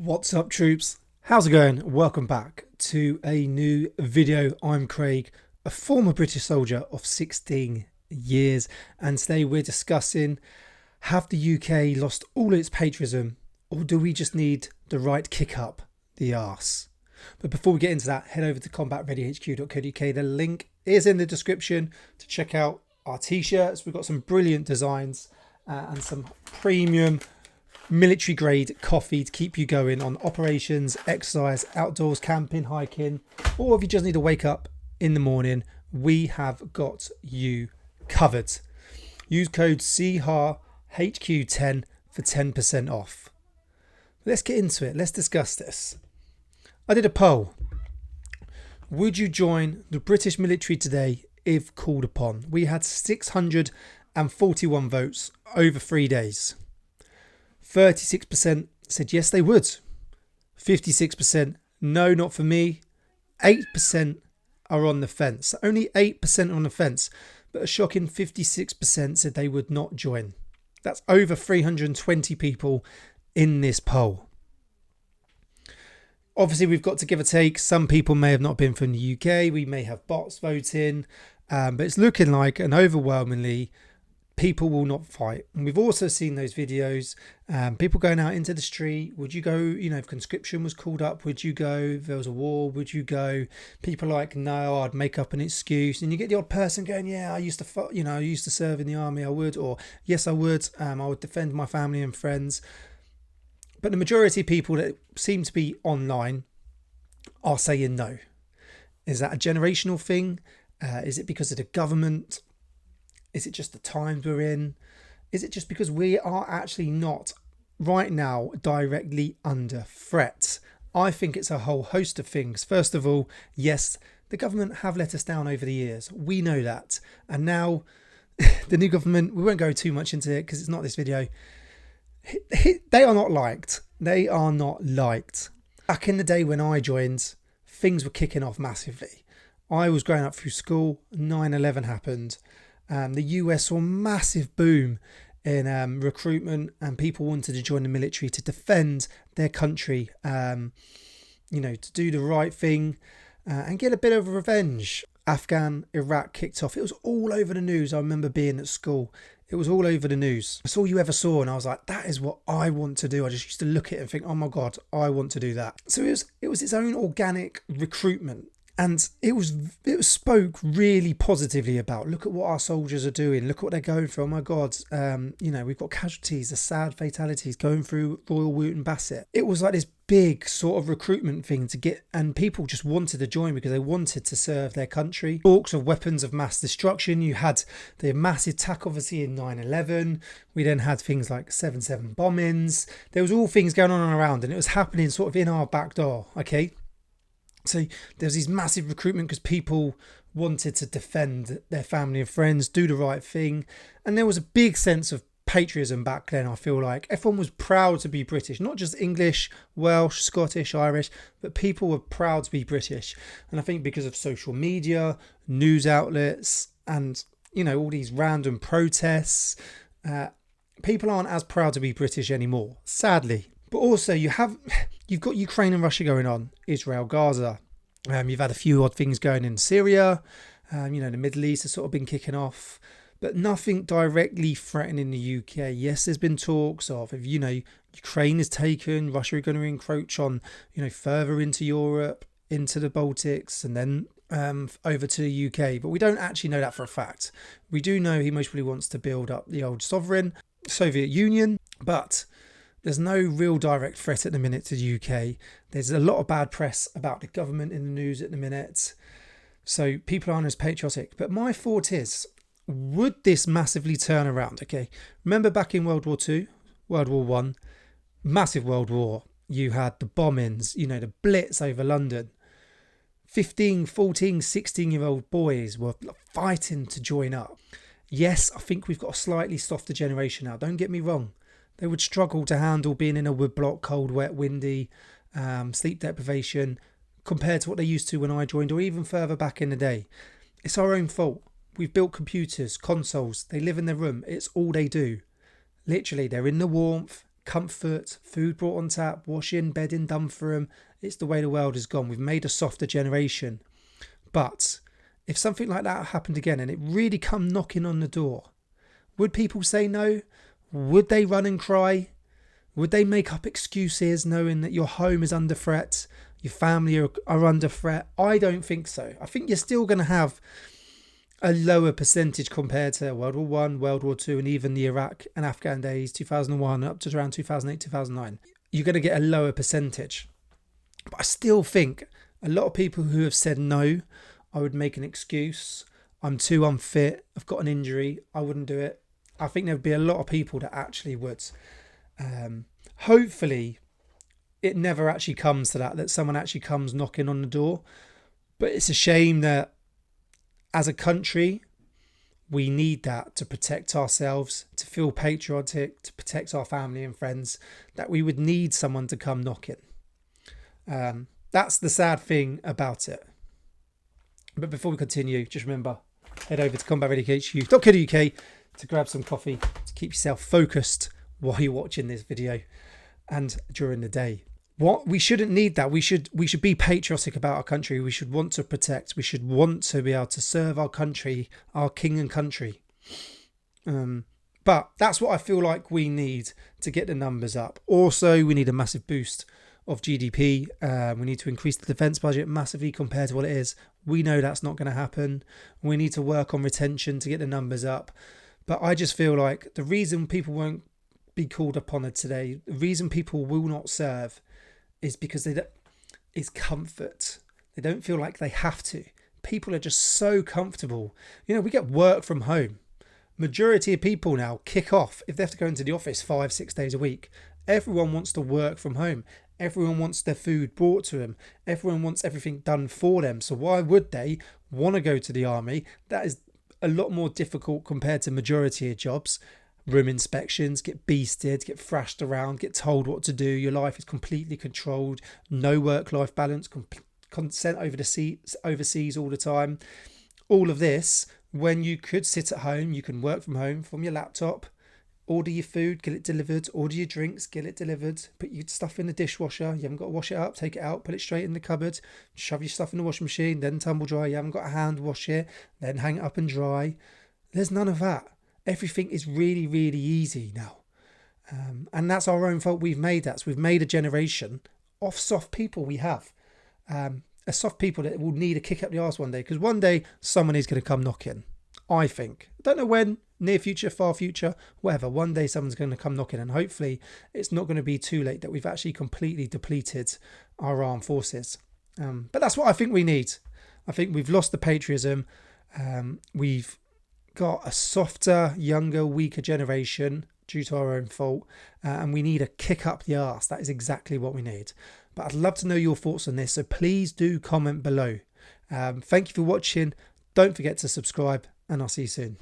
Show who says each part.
Speaker 1: What's up, troops? How's it going? Welcome back to a new video. I'm Craig, a former British soldier of 16 years, and today we're discussing, have the UK lost all its patriotism, or do we just need the right kick up the arse? But before we get into that, head over to combatreadyhq.co.uk. The link is in the description to check out our t-shirts. We've got some brilliant designs and some premium military grade coffee to keep you going on operations, exercise, outdoors, camping, hiking, or if you just need to wake up in the morning, we have got you covered. Use code CHARHQ10 for 10% off. Let's get into it. Let's discuss this. I did a poll. Would you join the British military today if called upon? We had 641 votes over 3 days. 36% said yes, they would. 56% no, not for me. 8% are on the fence. Only 8% are on the fence, but a shocking 56% said they would not join. That's over 320 people in this poll. Obviously, we've got to give a take. Some people may have not been from the UK. We may have bots voting, but it's looking like an overwhelmingly people will not fight. And we've also seen those videos, people going out into the street. Would you go, if conscription was called up, would you go? If there was a war, would you go? People are like, no, I'd make up an excuse. And you get the odd person going, yeah, I used to serve in the army, I would. Or yes, I would. I would defend my family and friends. But the majority of people that seem to be online are saying no. Is that a generational thing? Is it because of the government? Is it just the times we're in? Is it just because we are actually not right now directly under threat? I think it's a whole host of things. First of all, yes, the government have let us down over the years. We know that. And now the new government, we won't go too much into it because it's not this video. They are not liked. They are not liked. Back in the day when I joined, things were kicking off massively. I was growing up through school. 9/11 happened. The US saw a massive boom in recruitment, and people wanted to join the military to defend their country, to do the right thing and get a bit of revenge. Iraq kicked off. It was all over the news. I remember being at school. It was all over the news. That's all you ever saw, and I was like, that is what I want to do. I just used to look at it and think, oh my God, I want to do that. So it was its own organic recruitment. And it was spoke really positively about, look at what our soldiers are doing, look at what they're going through. Oh my God, we've got casualties, the sad fatalities going through Royal Wootton Bassett. It was like this big sort of recruitment thing to get, and people just wanted to join because they wanted to serve their country. Talks of weapons of mass destruction. You had the massive attack, obviously, in 9/11. We then had things like 7/7 bombings. There was all things going on around, and it was happening sort of in our back door, okay? So there's these massive recruitment because people wanted to defend their family and friends, do the right thing. And there was a big sense of patriotism back then. I feel like everyone was proud to be British, not just English, Welsh, Scottish, Irish, but people were proud to be British. And I think because of social media, news outlets, and, all these random protests, people aren't as proud to be British anymore, sadly. But also you've got Ukraine and Russia going on, Israel, Gaza. You've had a few odd things going in Syria. The Middle East has sort of been kicking off, but nothing directly threatening the UK. Yes, there's been talks of, if Ukraine is taken, Russia are going to encroach on, further into Europe, into the Baltics, and then over to the UK. But we don't actually know that for a fact. We do know he most probably wants to build up the old sovereign Soviet Union, but there's no real direct threat at the minute to the UK. There's a lot of bad press about the government in the news at the minute. So people aren't as patriotic. But my thought is, would this massively turn around? Okay, remember back in World War II, World War One, massive world war. You had the bombings, the Blitz over London. 15, 14, 16-year-old boys were fighting to join up. Yes, I think we've got a slightly softer generation now. Don't get me wrong. They would struggle to handle being in a woodblock, cold, wet, windy, sleep deprivation compared to what they used to when I joined, or even further back in the day. It's our own fault. We've built computers, consoles. They live in their room. It's all they do. Literally, they're in the warmth. comfort, food brought on tap, washing, bedding done for them. It's the way the world has gone. We've made a softer generation. But if something like that happened again and it really come knocking on the door, would people say no? Would they run and cry? Would they make up excuses knowing that your home is under threat, your family are under threat? I don't think so. I think you're still going to have a lower percentage compared to World War One, World War Two, and even the Iraq and Afghan days, 2001 up to around 2008, 2009. You're going to get a lower percentage. But I still think a lot of people who have said no, I would make an excuse. I'm too unfit. I've got an injury. I wouldn't do it. I think there would be a lot of people that actually would. Hopefully it never actually comes to that someone actually comes knocking on the door. But it's a shame that as a country, we need that to protect ourselves, to feel patriotic, to protect our family and friends, that we would need someone to come knocking. That's the sad thing about it. But before we continue, just remember, head over to combatreadyhq.co.uk to grab some coffee to keep yourself focused while you're watching this video and during the day. What we shouldn't need that. We should be patriotic about our country. We should want to protect. We should want to be able to serve our country, our king and country. But that's what I feel like we need to get the numbers up. Also, we need a massive boost of GDP. We need to increase the defence budget massively compared to what it is. We know that's not going to happen. We need to work on retention to get the numbers up. But I just feel like the reason people won't be called upon it today, the reason people will not serve, is because it's comfort. They don't feel like they have to. People are just so comfortable. You know, we get work from home. Majority of people now kick off if they have to go into the office 5-6 days a week. Everyone wants to work from home. Everyone wants their food brought to them. Everyone wants everything done for them. So why would they want to go to the army? That is a lot more difficult compared to majority of jobs. Room inspections, get beasted, get thrashed around, get told what to do. Your life is completely controlled. No work-life balance, consent overseas all the time. All of this, when you could sit at home, you can work from home from your laptop, order your food, get it delivered, order your drinks, get it delivered, put your stuff in the dishwasher. You haven't got to wash it up, take it out, put it straight in the cupboard, shove your stuff in the washing machine, then tumble dry. You haven't got to hand wash it, then hang it up and dry. There's none of that. Everything is really, really easy now. And that's our own fault. We've made that. So we've made a generation of soft people we have. A soft people that will need a kick up the arse one day. Because one day someone is going to come knocking. I think. I don't know when. Near future, far future, whatever. One day someone's going to come knocking. And hopefully it's not going to be too late that we've actually completely depleted our armed forces. But that's what I think we need. I think we've lost the patriotism. We've got a softer, younger, weaker generation due to our own fault, and we need a kick up the arse. That is exactly what we need. But I'd love to know your thoughts on this, so please do comment below. Thank you for watching. Don't forget to subscribe, and I'll see you soon.